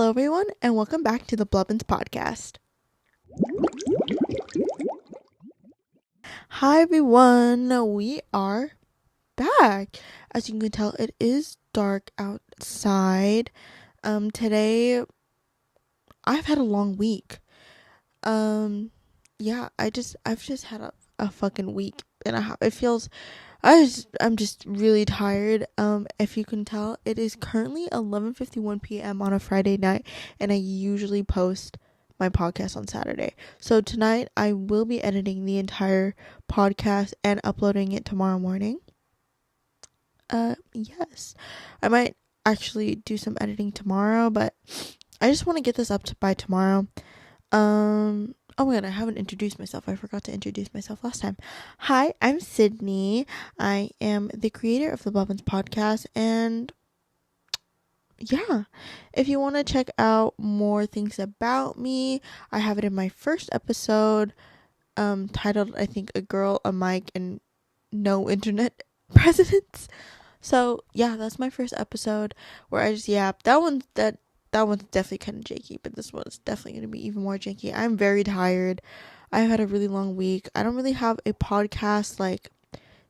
Hello, everyone, and welcome back to the Blubbin's podcast. Hi, everyone. We are back. As you can tell, it is dark outside. Today I've had a long week. Yeah, I've just had a fucking week, and it feels. I'm just really tired. If you can tell, it is currently 11:51 p.m. on a Friday night, and I usually post my podcast on Saturday. So tonight I will be editing the entire podcast and uploading it tomorrow morning. Yes. I might actually do some editing tomorrow, but I just want to get this up by tomorrow. Oh my god, I haven't introduced myself. I forgot to introduce myself last time. Hi, I'm Sydney. I am the creator of the Blubbin's podcast, and yeah, if you want to check out more things about me, I have it in my first episode, titled, I think, A Girl, a Mic, and No Internet Presidents. So yeah, that's my first episode where I just yap. That one's definitely kind of janky, but this one's definitely going to be even more janky. I'm very tired. I've had a really long week. I don't really have a podcast like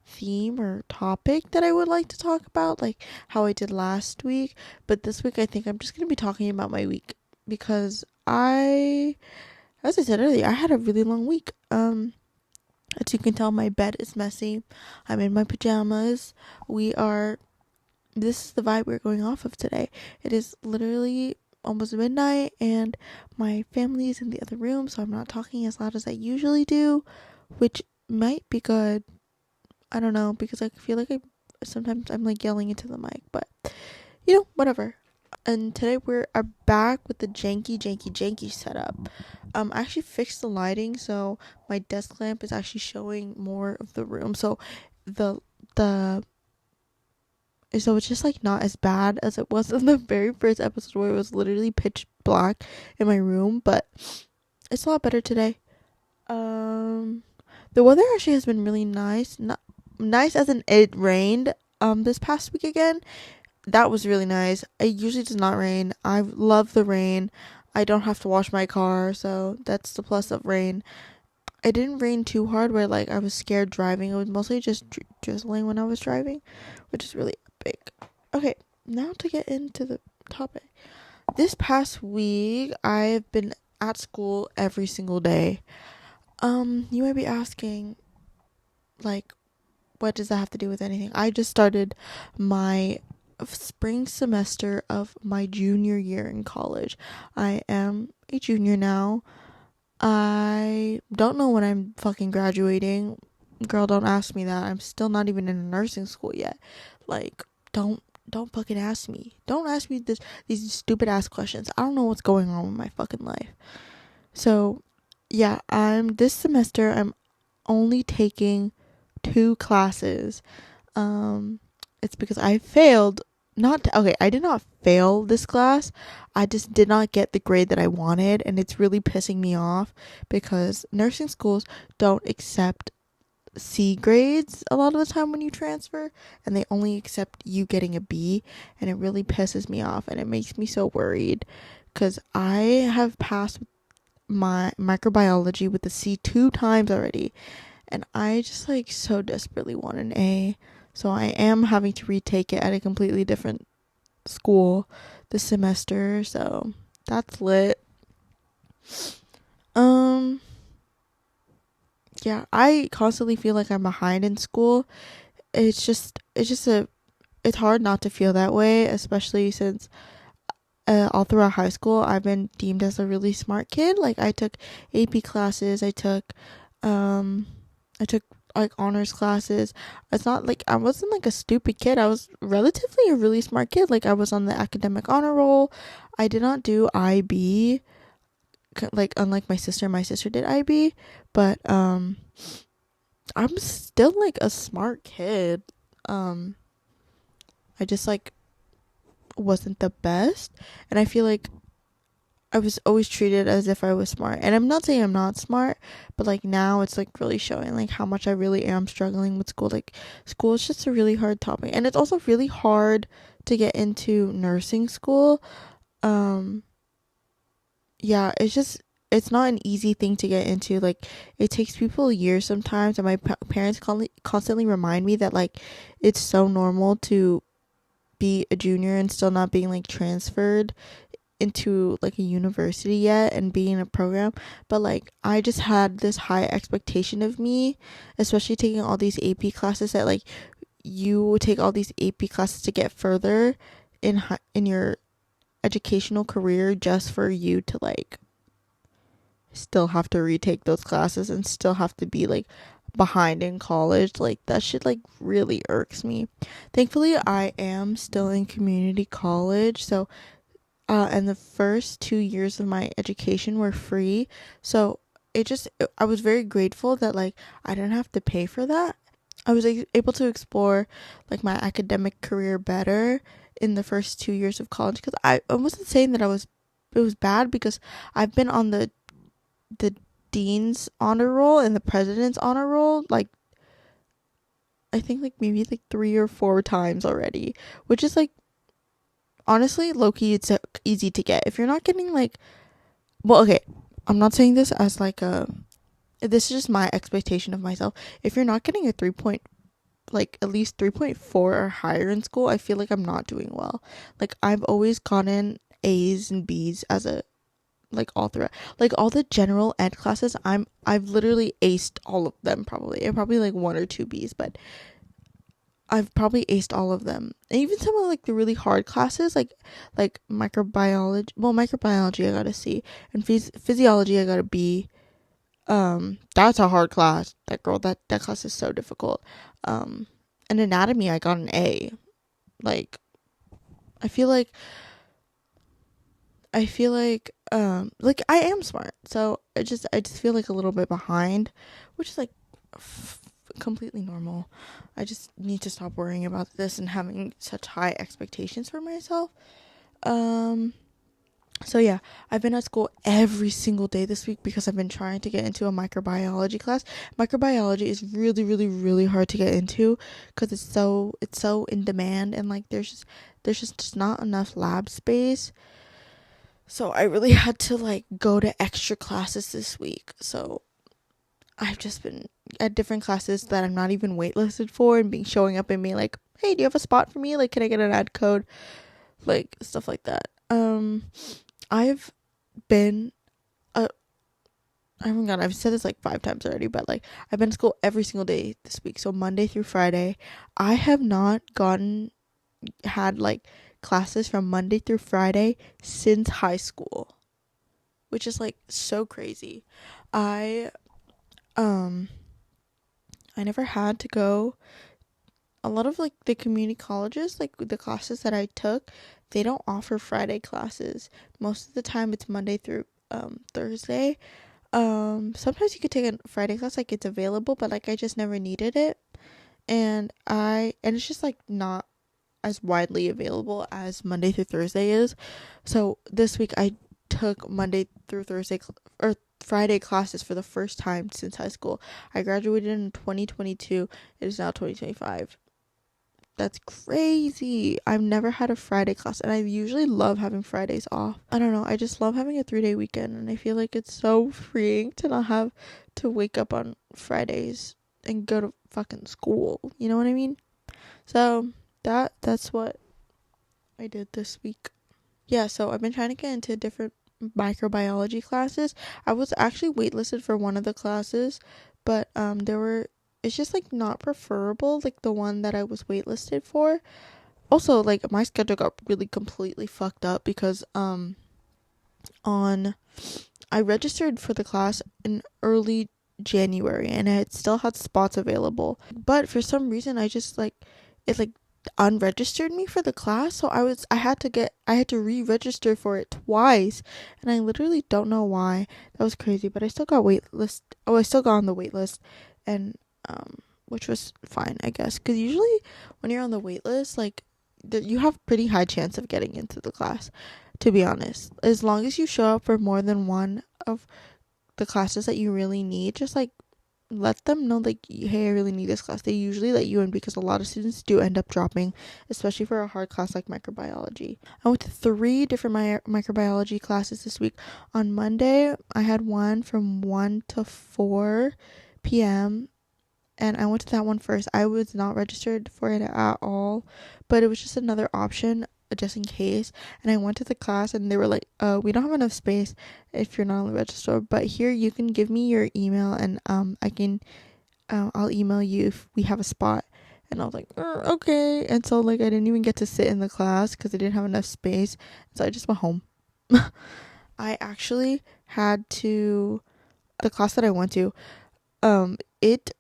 theme or topic that I would like to talk about, like how I did last week. But this week I think I'm just going to be talking about my week because as I said earlier, I had a really long week. As you can tell, my bed is messy. I'm in my pajamas. This is the vibe we're going off of today. It is literally almost midnight, and my family is in the other room, so I'm not talking as loud as I usually do, which might be good. I don't know, because I feel like sometimes I'm like yelling into the mic, but whatever. And today we're back with the janky setup. I actually fixed the lighting, so my desk lamp is actually showing more of the room. So so it's just like not as bad as it was in the very first episode where it was literally pitch black in my room, but it's a lot better today. The weather actually has been really nice. Not nice as in it rained this past week again. That was really nice. It usually does not rain. I love the rain. I don't have to wash my car, so that's the plus of rain. It didn't rain too hard where like I was scared driving. It was mostly just drizzling when I was driving, which is really epic. Okay, now to get into the topic. This past week, I've been at school every single day. You might be asking, like, what does that have to do with anything? I just started my spring semester of my junior year in college. I am a junior now. I don't know when I'm fucking graduating. Girl, don't ask me that. I'm still not even in nursing school yet. Like, don't fucking ask me. Don't ask me these stupid ass questions. I don't know what's going on with my fucking life. So, yeah, this semester I'm only taking 2 classes. It's because I failed. I did not fail this class. I just did not get the grade that I wanted, and it's really pissing me off because nursing schools don't accept C grades a lot of the time when you transfer, and they only accept you getting a B, and it really pisses me off, and it makes me so worried because I have passed my microbiology with a C 2 times already, and I just like so desperately want an A. So I am having to retake it at a completely different school this semester, so that's lit. Yeah, I constantly feel like I'm behind in school. It's hard not to feel that way, especially since all throughout high school I've been deemed as a really smart kid. Like I took AP classes, I took like honors classes. It's not like I wasn't like a stupid kid. I was relatively a really smart kid. Like I was on the academic honor roll. I did not do IB, like unlike my sister did IB, but I'm still like a smart kid. I just like wasn't the best, and I feel like I was always treated as if I was smart. And I'm not saying I'm not smart, but like now it's like really showing like how much I really am struggling with school. Like school is just a really hard topic, and it's also really hard to get into nursing school. yeah, it's not an easy thing to get into. Like, it takes people years sometimes, and my parents constantly remind me that like it's so normal to be a junior and still not being like transferred into like a university yet and being in a program. But like, I just had this high expectation of me, especially taking all these AP classes, that like you would take all these AP classes to get further in your educational career, just for you to like still have to retake those classes and still have to be like behind in college. Like, that shit like really irks me. Thankfully, I am still in community college, so and the first 2 years of my education were free. So I was very grateful that like I didn't have to pay for that. I was able to explore like my academic career better in the first 2 years of college, because I wasn't saying that it was bad, because I've been on the dean's honor roll and the president's honor roll, like I think like maybe like 3 or 4 times already, which is like, honestly, low-key, it's easy to get. If you're not getting like, well, okay, I'm not saying this as like this is just my expectation of myself. If you're not getting a 3 point, like at least 3.4 or higher in school, I feel like I'm not doing well. Like, I've always gotten A's and B's as a, like, all throughout, like all the general ed classes, I've literally aced all of them. Probably I probably like 1 or 2 B's, but I've probably aced all of them. And even some of like the really hard classes, like microbiology. Well, microbiology I got a C, and physiology I got a B. That's a hard class. That class is so difficult. And anatomy I got an A. Like, I feel like like I am smart, so I just feel like a little bit behind, which is like completely normal. I just need to stop worrying about this and having such high expectations for myself. Um so yeah, I've been at school every single day this week because I've been trying to get into a microbiology class. Microbiology is really, really, really hard to get into because it's so in demand, and like there's just not enough lab space. So I really had to like go to extra classes this week. So I've just been at different classes that I'm not even waitlisted for, and being showing up and being like, "Hey, do you have a spot for me? Like, can I get an ad code?" Like, stuff like that. I've been oh my god, I've said this like 5 times already, but like I've been to school every single day this week. So Monday through Friday. I have not had like classes from Monday through Friday since high school, which is like so crazy. I um I never had to go. A lot of like the community colleges, like the classes that I took, they don't offer Friday classes. Most of the time it's Monday through Thursday. Sometimes you could take a Friday class, like it's available, but like I just never needed it. And it's just like not as widely available as Monday through Thursday is. So this week I took Monday through Thursday or Friday classes for the first time since high school. I graduated in 2022. It is now 2025. That's crazy. I've never had a Friday class, and I usually love having Fridays off. I don't know. I just love having a 3-day weekend, and I feel like it's so freeing to not have to wake up on Fridays and go to fucking school. You know what I mean? So that's what I did this week. Yeah, so I've been trying to get into different microbiology classes. I was actually waitlisted for one of the classes, but it's just like not preferable, like the one that I was waitlisted for. Also, like my schedule got really completely fucked up because on I registered for the class in early January, and I still had spots available. But for some reason I just like it like unregistered me for the class, so I had to re-register for it twice, and I literally don't know why. That was crazy, but I still got I still got on the wait list, and which was fine, I guess, because usually when you're on the wait list, like you have pretty high chance of getting into the class, to be honest, as long as you show up for more than one of the classes that you really need. Just like let them know, like, hey, I really need this class. They usually let you in because a lot of students do end up dropping, especially for a hard class like microbiology. I went to 3 different microbiology classes this week. On Monday, I had one from 1 to 4 p.m. and I went to that one first. I was not registered for it at all, but it was just another option just in case. And I went to the class and they were like, we don't have enough space if you're not on the register, but here you can give me your email and I can I'll email you if we have a spot. And I was like, okay. And so like I didn't even get to sit in the class because I didn't have enough space, so I just went home. I actually had to, the class that I went to, it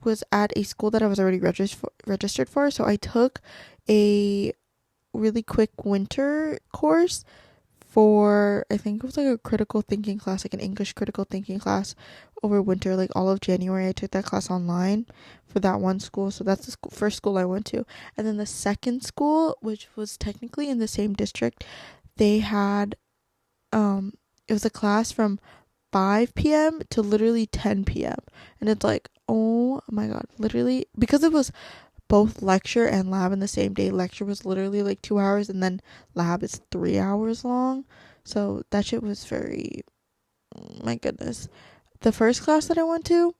was at a school that I was already registered for. So I took a really quick winter course for, I think it was like a critical thinking class, like an English critical thinking class over winter, like all of January. I took that class online for that one school. So that's the first school I went to. And then the second school, which was technically in the same district, they had it was a class from 5 p.m. to literally 10 p.m. And it's like, oh my god, literally, because it was both lecture and lab in the same day. Lecture was literally like 2 hours and then lab is 3 hours long. So that shit was very, my goodness. The first class that I went to,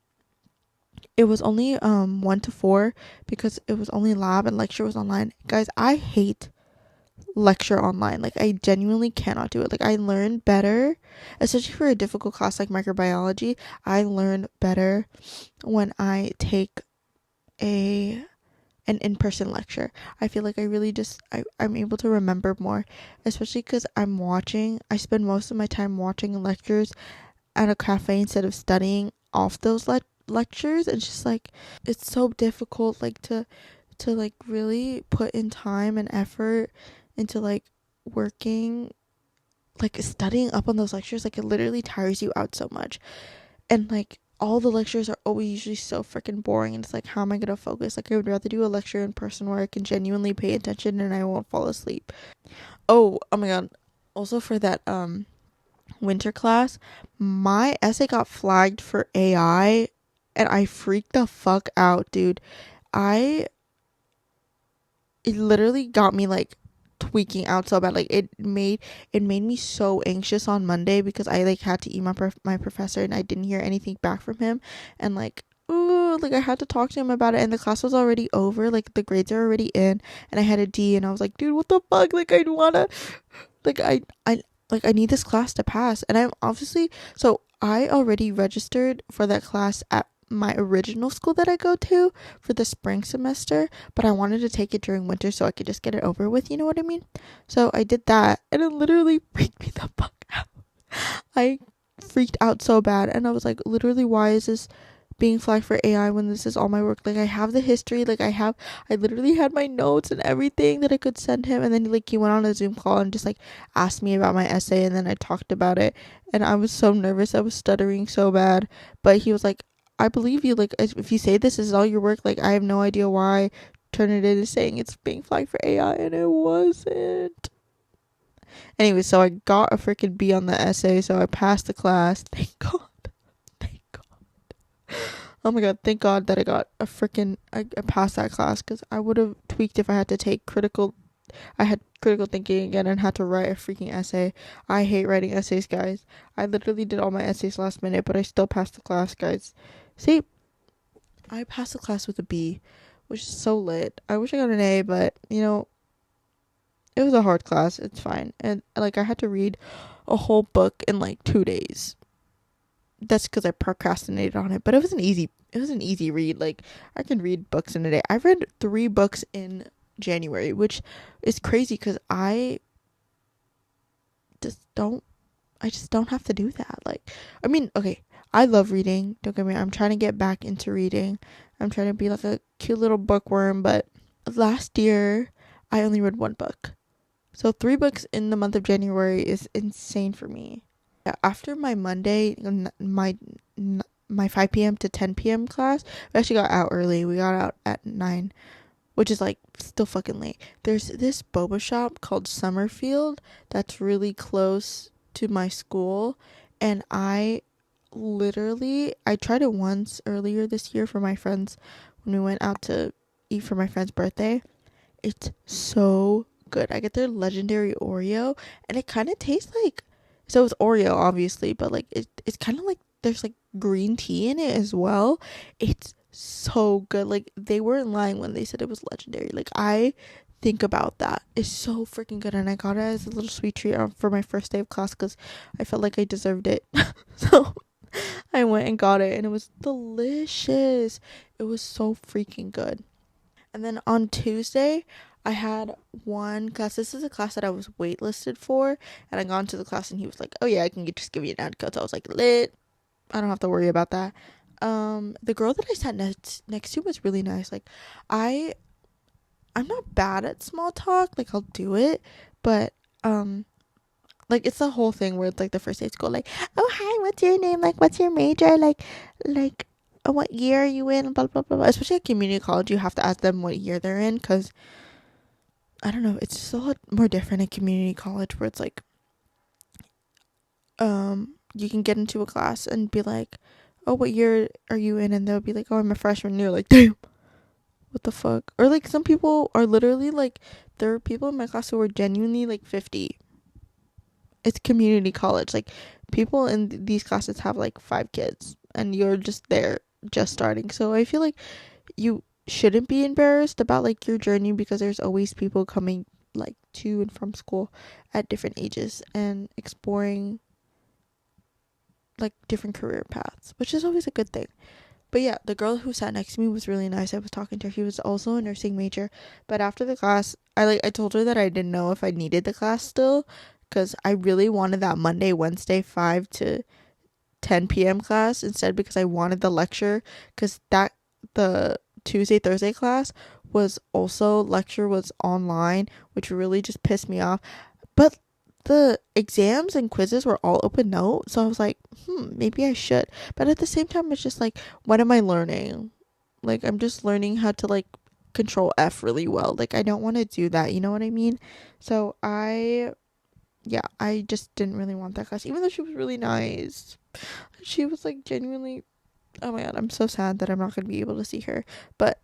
it was only 1 to 4 because it was only lab and lecture was online. Guys, I hate lecture online. Like, I genuinely cannot do it. Like, I learn better, especially for a difficult class like microbiology. I learn better when I take an in-person lecture. I feel like I really just I'm able to remember more, especially because I spend most of my time watching lectures at a cafe instead of studying off those lectures. It's just like, it's so difficult, like, to like really put in time and effort into like working, like studying up on those lectures. Like, it literally tires you out so much. And like, all the lectures are always usually so freaking boring, and it's like, how am I gonna focus? Like, I would rather do a lecture in person where I can genuinely pay attention and I won't fall asleep. Oh my god, also for that winter class, my essay got flagged for AI and I freaked the fuck out, dude. I It literally got me like tweaking out so bad. Like, it made me so anxious on Monday because I like had to email my professor and I didn't hear anything back from him. And like, ooh, like I had to talk to him about it, and the class was already over, like the grades are already in, and I had a D, and I was like, dude, what the fuck? Like, I wanna, like, I need this class to pass. And I'm obviously, so I already registered for that class at my original school that I go to for the spring semester, but I wanted to take it during winter so I could just get it over with, you know what I mean? So I did that, and it literally freaked me the fuck out. I freaked out so bad, and I was like, literally, why is this being flagged for AI when this is all my work? Like, I have the history, like I literally had my notes and everything that I could send him. And then like he went on a Zoom call and just like asked me about my essay, and then I talked about it, and I was so nervous, I was stuttering so bad. But he was like, I believe you, like, if you say this is all your work, like, I have no idea why Turnitin is saying it's being flagged for AI, and it wasn't. Anyway, so I got a freaking B on the essay, so I passed the class. Thank God. Thank God. Oh my god, thank God that I passed that class, because I would have tweaked if I had to take I had critical thinking again and had to write a freaking essay. I hate writing essays, guys. I literally did all my essays last minute, but I still passed the class, guys. See, I passed the class with a B, which is so lit. I wish I got an A, but, you know, it was a hard class. It's fine. And, like, I had to read a whole book in, like, 2 days. That's because I procrastinated on it, but it was an easy read. Like, I can read books in a day. I read 3 books in January, which is crazy because I just don't have to do that. Like, I mean, okay, I love reading, don't get me wrong. I'm trying to get back into reading. I'm trying to be like a cute little bookworm, but last year I only read 1 book. So 3 books in the month of January is insane for me. After my Monday, my 5 p.m. to 10 p.m. class, we actually got out early. We got out at 9, which is like still fucking late. There's this boba shop called Summerfield that's really close to my school, and I literally, I tried it once earlier this year for my friends when we went out to eat for my friend's birthday. It's so good. I get their legendary Oreo, and it kind of tastes like, so it's Oreo obviously, but like it's kind of like there's like green tea in it as well. It's so good. Like they weren't lying when they said it was legendary. Like I think about that. It's so freaking good, and I got it as a little sweet treat for my first day of class because I felt like I deserved it. So I went and got it, and it was delicious. It was so freaking good. And then on Tuesday, I had one class. This is a class that I was waitlisted for, and I got into the class, and he was like, "Oh yeah, I can just give you an ad code." So I was like, "Lit, I don't have to worry about that." The girl that I sat next to was really nice. Like, I I'm not bad at small talk. Like, I'll do it, but like it's the whole thing where it's like the first day of school, like, "Oh hi, what's your name? Like, what's your major? Like, what year are you in?" Blah blah blah. Blah. Especially at community college, you have to ask them what year they're in, because I don't know, it's just a lot more different in community college where it's like, you can get into a class and be like, "Oh, what year are you in?" And they'll be like, "Oh, I'm a freshman." And you're like, "Damn, what the fuck?" Or like some people are literally like, there are people in my class who are genuinely like 50. It's community college. Like people in these classes have like 5 kids, and you're just there, just starting. So I feel like you shouldn't be embarrassed about like your journey, because there's always people coming like to and from school at different ages and exploring like different career paths, which is always a good thing. But yeah, the girl who sat next to me was really nice. I was talking to her. She was also a nursing major. But after the class, I told her that I didn't know if I needed the class still, because I really wanted that Monday, Wednesday 5 to 10 p.m. class instead, because I wanted the lecture, because that the Tuesday, Thursday class was also, lecture was online, which really just pissed me off. But the exams and quizzes were all open note, so I was like, maybe I should. But at the same time, it's just like, what am I learning? Like, I'm just learning how to like control F really well. Like, I don't want to do that, you know what I mean? So I just didn't really want that class, even though she was really nice. She was like genuinely, oh my god, I'm so sad that I'm not gonna be able to see her. But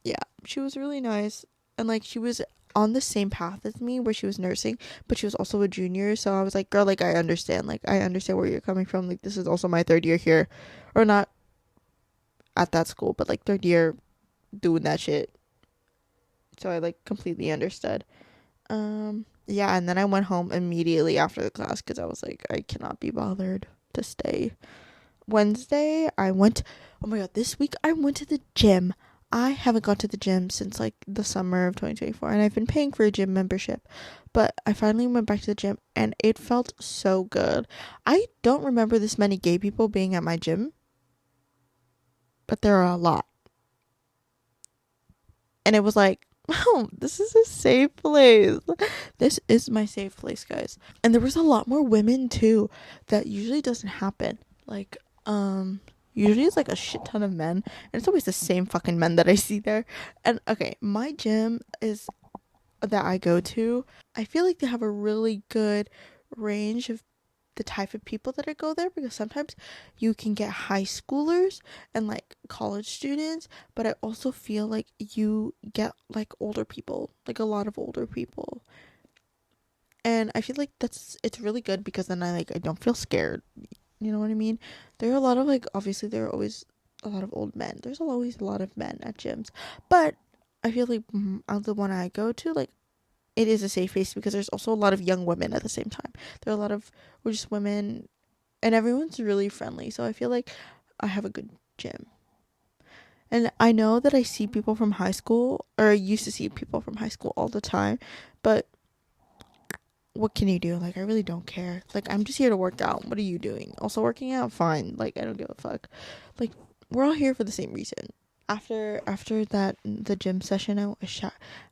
yeah, she was really nice, and like she was on the same path as me where she was nursing, but she was also a junior. So I was like, girl, like I understand where you're coming from. Like, this is also my 3rd year here, or not at that school, but like 3rd year doing that shit. So I like completely understood. Yeah, and then I went home immediately after the class because I was like, I cannot be bothered to stay. Wednesday, oh my god, this week I went to the gym. I haven't gone to the gym since like the summer of 2024, and I've been paying for a gym membership. But I finally went back to the gym, and it felt so good. I don't remember this many gay people being at my gym, but there are a lot. And it was like, oh, this is a safe place. This is my safe place, guys. And there was a lot more women too. That usually doesn't happen. Like, usually it's like a shit ton of men, and it's always the same fucking men that I see there. And okay, my gym is that I go to, I feel like they have a really good range of the type of people that I go there, because sometimes you can get high schoolers and like college students, but I also feel like you get like older people, like a lot of older people. And I feel like it's really good, because then I don't feel scared. You know what I mean? There are a lot of like, obviously there are always a lot of old men. There's always a lot of men at gyms. But I feel like the one I go to, like, it is a safe space, because there's also a lot of young women at the same time. There are a lot of just women, and everyone's really friendly. So I feel like I have a good gym. And I know that I see people from high school, or I used to see people from high school all the time, but what can you do? Like, I really don't care. Like, I'm just here to work out. What are you doing? Also working out? Fine. Like, I don't give a fuck. Like, we're all here for the same reason. After that, the gym session, I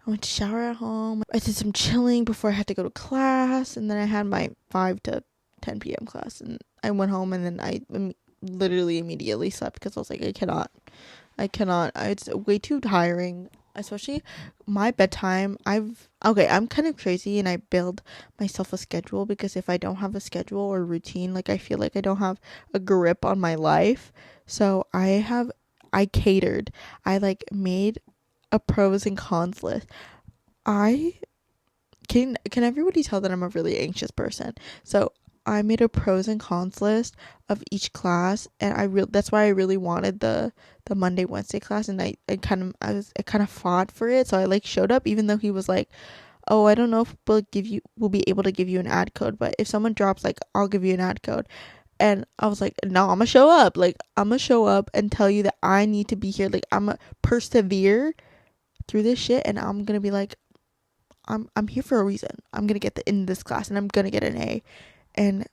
went to shower at home. I did some chilling before I had to go to class, and then I had my 5 to 10 p.m. class, and I went home, and then I literally immediately slept, because I was like, I cannot. It's way too tiring. especially my bedtime. I'm kind of crazy and I build myself a schedule because if I don't have a schedule or routine, like I feel like I don't have a grip on my life. So I catered. I like made a pros and cons list. I can everybody tell that I'm a really anxious person? So I made a pros and cons list of each class, and that's why I really wanted the Monday Wednesday class, and I kind of fought for it. So I like showed up, even though he was like, "Oh, I don't know if we'll be able to give you an ad code, but if someone drops, like, I'll give you an ad code." And I was like, "No, I'm gonna show up. Like, I'm gonna show up and tell you that I need to be here. Like, I'm gonna persevere through this shit, and I'm gonna be like, I'm here for a reason. I'm gonna get in this class, and I'm gonna get an A." And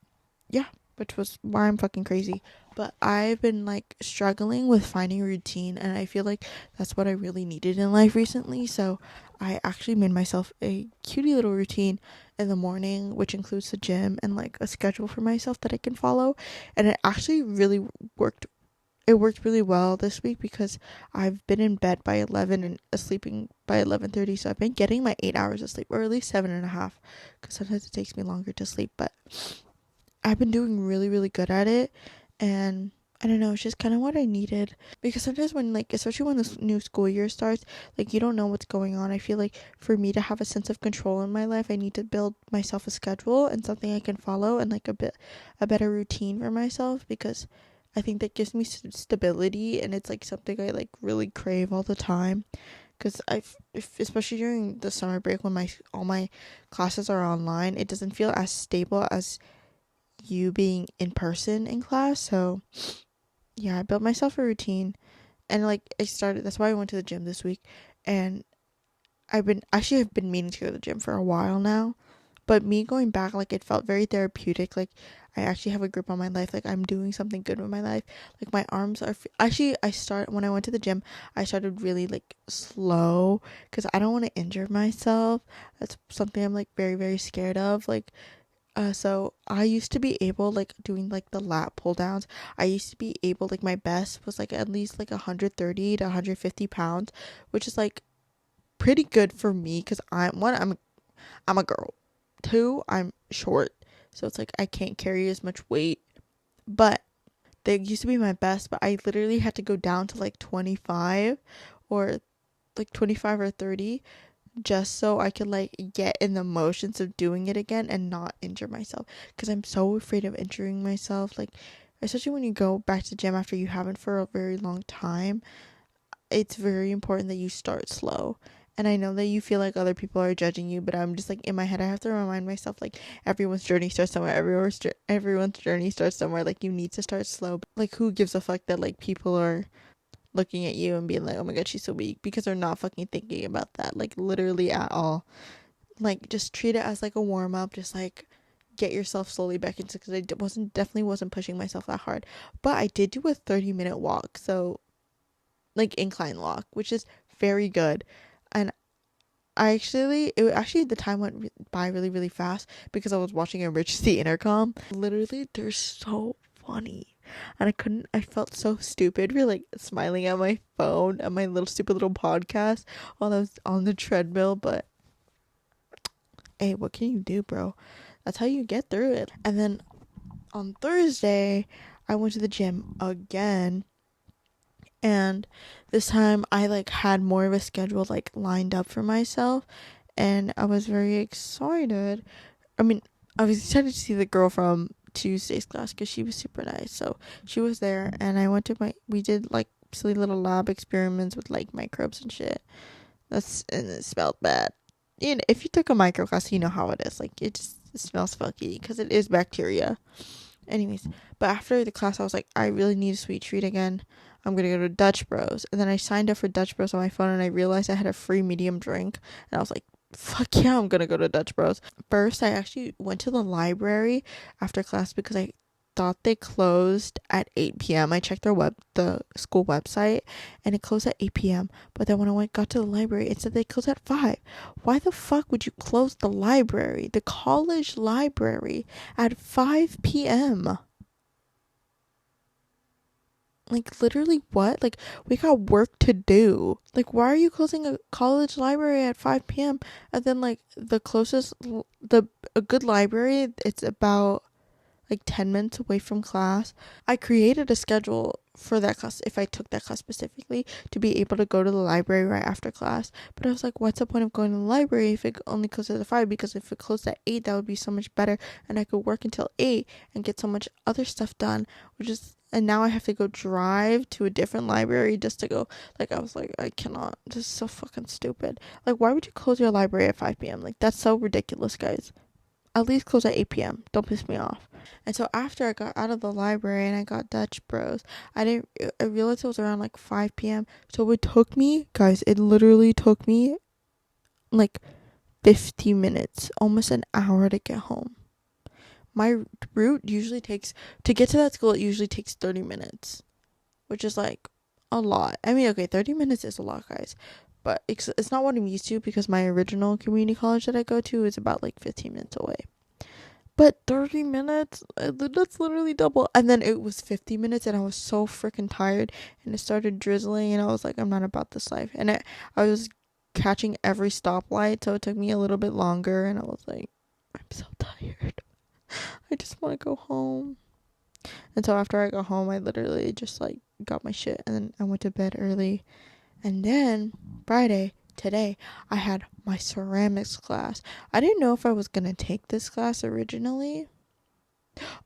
yeah, which was why I'm fucking crazy. But I've been like struggling with finding a routine, and I feel like that's what I really needed in life recently. So I actually made myself a cutie little routine in the morning, which includes the gym and like a schedule for myself that I can follow. And it actually really worked. It worked really well this week because I've been in bed by 11 and sleeping by 11:30. So I've been getting my 8 hours of sleep, or at least 7.5, because sometimes it takes me longer to sleep. But I've been doing really, really good at it. And I don't know, it's just kind of what I needed. Because sometimes when, like, especially when this new school year starts, like, you don't know what's going on. I feel like for me to have a sense of control in my life, I need to build myself a schedule and something I can follow, and, like, a better routine for myself. Because I think that gives me stability, and it's, like, something I, like, really crave all the time. Because especially during the summer break when all my classes are online, it doesn't feel as stable as you being in person in class. So yeah, I built myself a routine, and like that's why I went to the gym this week. And I've been meaning to go to the gym for a while now, but me going back, like, it felt very therapeutic. Like, I actually have a grip on my life. Like, I'm doing something good with my life. Like, my arms are actually, when I went to the gym, I started really like slow because I don't want to injure myself. That's something I'm like very, very scared of. Like, so I used to be able, like, doing like the lat pull downs. I used to be able, like, my best was like at least like 130 to 150 pounds, which is like pretty good for me because I'm a girl. Two, I'm short, so it's like I can't carry as much weight. But they used to be my best, but I literally had to go down to like 25 or like 25 or 30 just so I could like get in the motions of doing it again and not injure myself, because I'm so afraid of injuring myself. Like, especially when you go back to the gym after you haven't for a very long time, it's very important that you start slow. And I know that you feel like other people are judging you, but I'm just like, in my head I have to remind myself, like, everyone's journey starts somewhere. Everyone's journey starts somewhere. Like, you need to start slow. Like, who gives a fuck that like people are looking at you and being like, "Oh my god, she's so weak," because they're not fucking thinking about that, like, literally at all. Like, just treat it as like a warm up. Just like get yourself slowly back into, because I definitely wasn't pushing myself that hard. But I did do a 30-minute walk, so like incline walk, which is very good. And the time went by really, really fast because I was watching a Rich the Intercom. Literally, they're so funny. And I felt so stupid for like smiling at my phone at my little stupid little podcast while I was on the treadmill. But hey, what can you do, bro? That's how you get through it. And then on Thursday, I went to the gym again. And this time I like had more of a schedule like lined up for myself, and I was very excited. I mean, I was excited to see the girl from Tuesday's class because she was super nice. So she was there, and we did like silly little lab experiments with like microbes and shit. And it smelled bad. You know, if you took a micro class, you know how it is. Like, it smells funky because it is bacteria. Anyways, but after the class, I was like, I really need a sweet treat again. I'm gonna go to Dutch Bros. And then I signed up for Dutch Bros on my phone, and I realized I had a free medium drink. And I was like, fuck yeah, I'm gonna go to Dutch Bros. First, I actually went to the library after class because I thought they closed at 8 p.m. I checked the school website, and it closed at 8 p.m. But then when got to the library, it said they closed at 5. Why the fuck would you close the library, the college library, at 5 p.m.? Like, literally, what? Like, we got work to do. Like, why are you closing a college library at 5 p.m.? And then, like, a good library, it's about like 10 minutes away from class. I created a schedule for that class if I took that class specifically to be able to go to the library right after class. But I was like, what's the point of going to the library if it only closes at 5? Because if it closed at 8, that would be so much better. And I could work until 8 and get so much other stuff done, and now I have to go drive to a different library just to go. Like, I was like, I cannot. This is so fucking stupid. Like, why would you close your library at 5 p.m.? Like, that's so ridiculous, guys. At least close at 8 p.m. Don't piss me off. And so after I got out of the library and I got Dutch Bros, I realized it was around like 5 p.m. So it took me, guys, it literally took me like 50 minutes, almost an hour to get home. My route to get to that school, it usually takes 30 minutes, which is like a lot. I mean, okay, 30 minutes is a lot, guys. But it's not what I'm used to because my original community college that I go to is about like 15 minutes away. But 30 minutes, that's literally double. And then it was 50 minutes and I was so freaking tired and it started drizzling and I was like, I'm not about this life. And I was catching every stoplight, so it took me a little bit longer and I was like, I'm so tired. I just want to go home. And so after I got home, I literally just like got my shit and then I went to bed early. And then Friday, today, I had my ceramics class. I didn't know if I was going to take this class originally.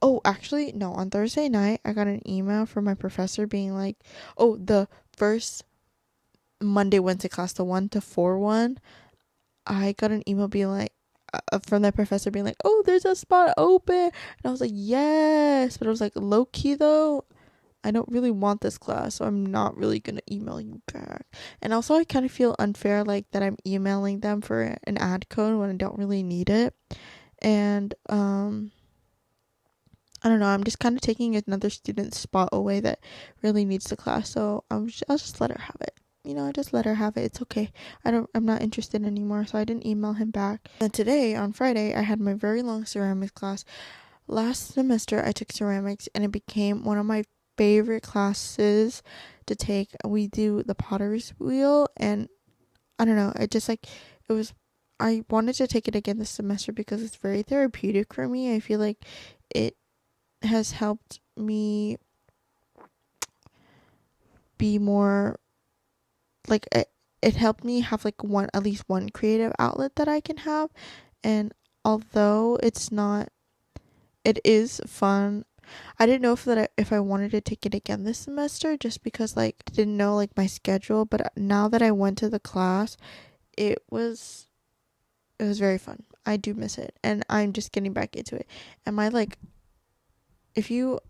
Oh, actually, no. On Thursday night, I got an email from my professor being like, oh, the first Monday, Wednesday class, the 1 to 4 one, I got an email being like, from that professor being like, oh, there's a spot open. And I was like, yes. But I was like, low key though, I don't really want this class, so I'm not really gonna email you back. And also, I kind of feel unfair, like, that I'm emailing them for an ad code when I don't really need it. And I don't know, I'm just kind of taking another student's spot away that really needs the class, so I'll just let her have it. I just let her have it. It's okay. I'm not interested anymore, so I didn't email him back. Then today, on Friday, I had my very long ceramics class. Last semester, I took ceramics, and it became one of my favorite classes to take. We do the potter's wheel, and I don't know, I wanted to take it again this semester because it's very therapeutic for me. I feel like it has helped me be more like it helped me have like at least one creative outlet that I can have. And although it is fun. I didn't know if I wanted to take it again this semester, just because like I didn't know like my schedule. But now that I went to the class, it was very fun. I do miss it, and I'm just getting back into it. And my like, if you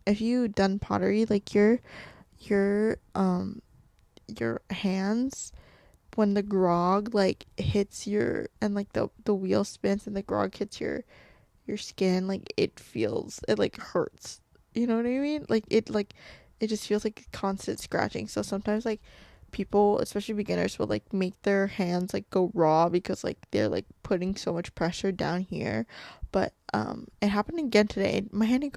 done pottery, like your hands, when the grog like hits and like the wheel spins and the grog hits your skin, like it like hurts, you know what I mean? Like it just feels like constant scratching. So sometimes like people, especially beginners, will like make their hands like go raw because like they're like putting so much pressure down here. But it happened again today. My hand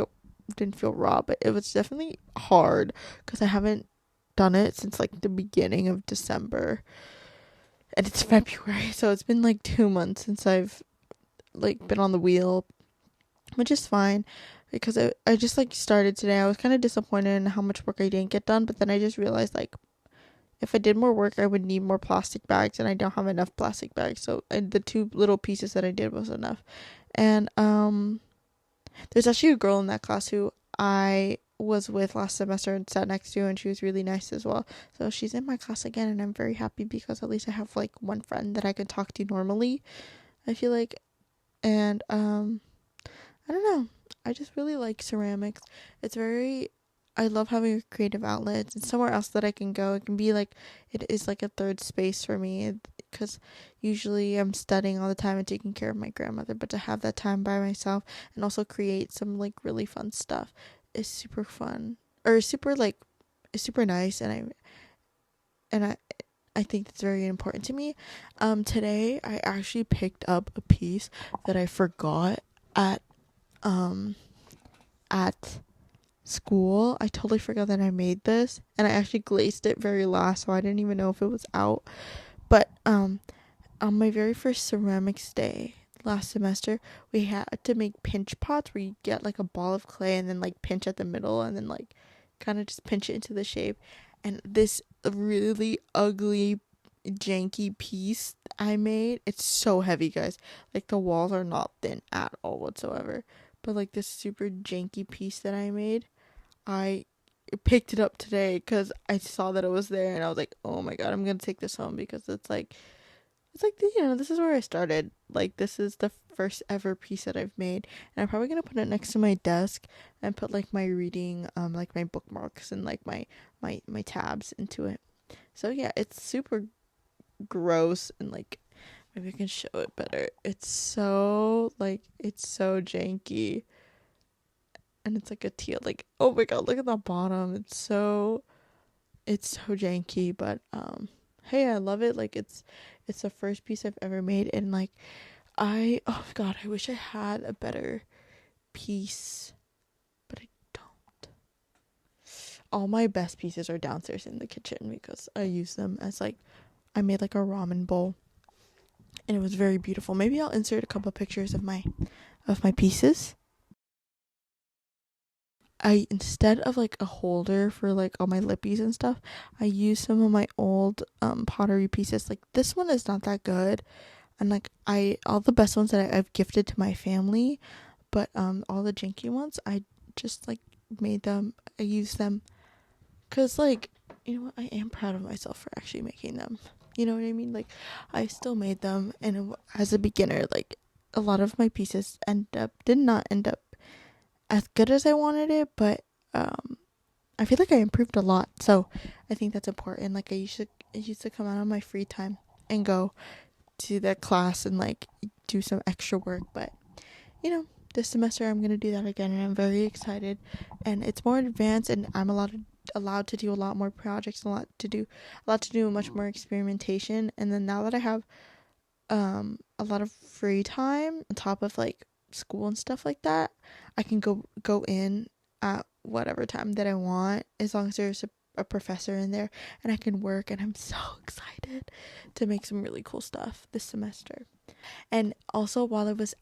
didn't feel raw, but it was definitely hard because I haven't done it since like the beginning of December, and it's February, so it's been like 2 months since I've like been on the wheel, which is fine because I just like started today. I was kind of disappointed in how much work I didn't get done, but then I just realized like if I did more work, I would need more plastic bags, and I don't have enough plastic bags, so the 2 little pieces that I did was enough. And there's actually a girl in that class who I was with last semester and sat next to, and she was really nice as well. So she's in my class again, and I'm very happy because at least I have like one friend that I can talk to normally, I feel like. And I don't know. I just really like ceramics. I love having a creative outlet. It's somewhere else that I can go. It can be like, it is like a third space for me because usually I'm studying all the time and taking care of my grandmother. But to have that time by myself and also create some like really fun stuff is super fun. Or super like, it's super nice. I think that's very important to me. Today I actually picked up a piece that I forgot at at school, I totally forgot that I made this, and I actually glazed it very last, so I didn't even know if it was out. But on my very first ceramics day last semester, we had to make pinch pots where you get like a ball of clay and then like pinch at the middle and then like kind of just pinch it into the shape. And this really ugly, janky piece I made, it's so heavy, guys. Like the walls are not thin at all whatsoever. But like this super janky piece that I made, I picked it up today because I saw that it was there and I was like, oh my god, I'm gonna take this home because it's like this is where I started. Like this is the first ever piece that I've made, and I'm probably gonna put it next to my desk and put like my reading, like my bookmarks and like my tabs into it. So yeah, it's super gross and like maybe I can show it better. It's so janky, and it's like a teal. Like oh my god, look at the bottom. It's so janky, but hey, I love it. Like it's the first piece I've ever made, and like oh god, I wish I had a better piece, but I don't. All my best pieces are downstairs in the kitchen because I use them as like I made like a ramen bowl, and it was very beautiful. Maybe I'll insert a couple pictures of my pieces. I instead of like a holder for like all my lippies and stuff, I use some of my old pottery pieces. Like this one is not that good, and like all the best ones that I've gifted to my family, but all the janky ones I just like made them. I use them because like you know what, I am proud of myself for actually making them. You know what I mean? Like I still made them, and as a beginner, like a lot of my pieces did not end up as good as I wanted it, but I feel like I improved a lot. So I think that's important. Like I used to come out on my free time and go to the class and like do some extra work, but this semester I'm going to do that again, and I'm very excited, and it's more advanced, and I'm allowed to do a lot more projects, a lot to do much more experimentation. And then now that I have a lot of free time on top of like school and stuff like that, I can go in at whatever time that I want, as long as there's a professor in there, and I can work. And I'm so excited to make some really cool stuff this semester. And also, while I was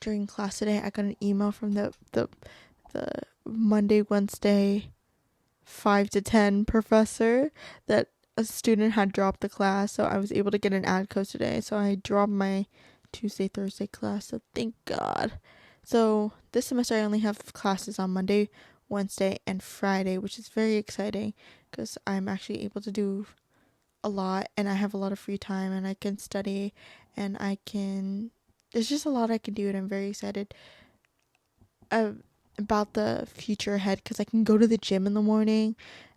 during class today, I got an email from the Monday, Wednesday 5 to 10 professor that a student had dropped the class, so I was able to get an ad code today. So I dropped my Tuesday, Thursday class, so thank God. So this semester I only have classes on Monday, Wednesday, and Friday, which is very exciting because I'm actually able to do a lot, and I have a lot of free time, and I can study, and there's just a lot I can do, and I'm very excited about the future ahead because I can go to the gym in the morning.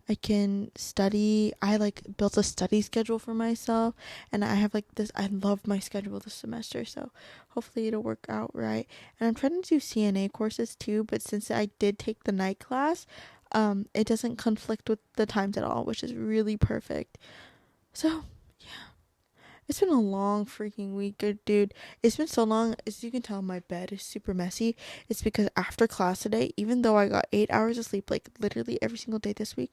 I can study. I like built a study schedule for myself, and I have like this. I love my schedule this semester, so hopefully it'll work out right. And I'm trying to do CNA courses too, but since I did take the night class, it doesn't conflict with the times at all, which is really perfect. So it's been a long freaking week, dude. It's been so long. As you can tell, my bed is super messy. It's because after class today, even though I got 8 hours of sleep, like literally every single day this week,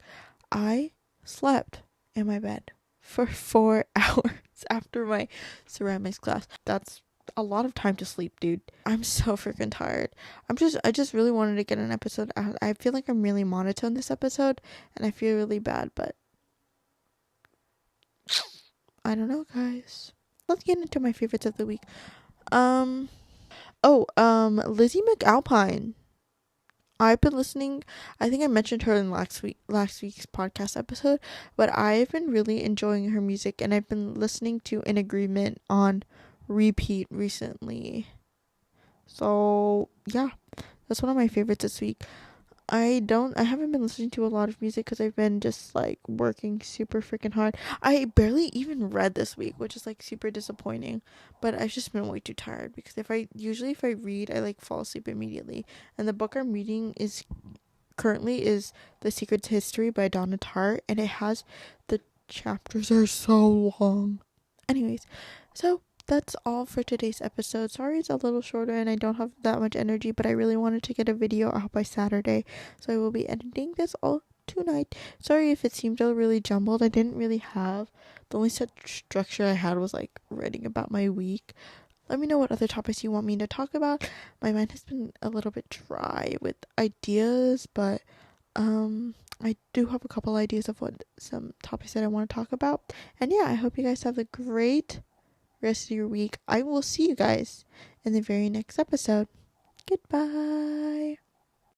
I slept in my bed for 4 hours after my ceramics class. That's a lot of time to sleep, dude. I'm so freaking tired. I just really wanted to get an episode out. I feel like I'm really monotone this episode, and I feel really bad, but I don't know, guys. Let's get into my favorites of the week. Lizzie McAlpine. I've been listening. I think I mentioned her in last week's podcast episode, but I've been really enjoying her music, and I've been listening to In Agreement on repeat recently. So yeah, that's one of my favorites this week. I haven't been listening to a lot of music because I've been just like working super freaking hard. I barely even read this week, which is like super disappointing, but I've just been way too tired because if I read, I like fall asleep immediately. And the book I'm reading is The Secret History by Donna Tartt, and the chapters are so long. Anyways, so that's all for today's episode. Sorry it's a little shorter and I don't have that much energy, but I really wanted to get a video out by Saturday, so I will be editing this all tonight. Sorry if it seemed really jumbled. I didn't really have, the only set structure I had was like writing about my week. Let me know what other topics you want me to talk about. My mind has been a little bit dry with ideas, but I do have a couple ideas of what some topics that I want to talk about. And yeah, I hope you guys have a great rest of your week. I will see you guys in the very next episode. Goodbye.